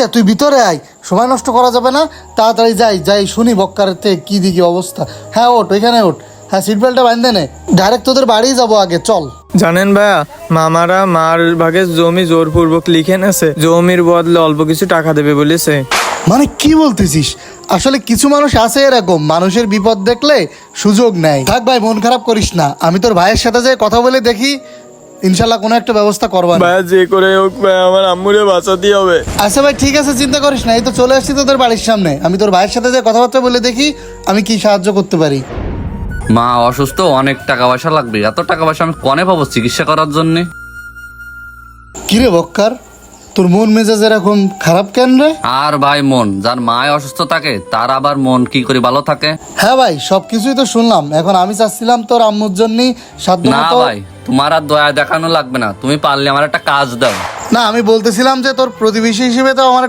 আচ্ছা তুই ভিতরে আয়, সময় নষ্ট করা যাবে না, তাড়াতাড়ি যাই যাই শুনি বক্কারের থেকে কি দিকে অবস্থা। হ্যাঁ ওঠ, ওইখানে ওঠ। হ্যাঁ সিট বেল্টটা বাঁধে নে, ডাইরেক্ট তোদের বাড়ি যাবো আগে, চল। জানেন ভাইয়া, মামারা মার ভাগে জমি জোরপূর্বক লিখে নেছে, জমির বদলে অল্প কিছু টাকা দেবে বলেছে। মানে কি বলতেছিস? আসলে কিছু মানুষ আছে এরকম, মানুষের বিপদ দেখলে সুযোগ নেয়। থাক ভাই, মন খারাপ করিস না, আমি তোর ভাইয়ের সাথে যে কথা বলে দেখি, ইনশাল্লাহ কোনো একটা ব্যবস্থা করবা। ভাইয়া যে করে হোক ভাই আমার আম্মুরে বাঁচাতে হবে। আচ্ছা ভাই ঠিক আছে, চিন্তা করিস না, এই তো চলে আসছি তোদের বাড়ির সামনে। আমি তোর ভাইয়ের সাথে যে কথাবার্তা বলে দেখি আমি কি সাহায্য করতে পারি। মা অসুস্থ, অনেক টাকা পয়সা লাগবে। এত টাকা পয়সা আমি কনে পাবো চিকিৎসা করার জন্য? কিরে বক্কার, তোর মন মেজাজ এরকম খারাপ কেন রে? আর ভাই, মন যার মায় অসুস্থ থাকে তার আবার মন কি করে ভালো থাকে? হ্যাঁ ভাই, সবকিছুই তো শুনলাম, এখন আমি চাচ্ছিলাম তোর আম্মুর জন্যই সাধ্য না মতো। ভাই, তোমার আর দয়া দেখানো লাগবে না, তুমি পারলে আমার একটা কাজ দাও। না, আমি বলতেছিলাম যে তোর প্রতিবেশী হিসেবে তো আমার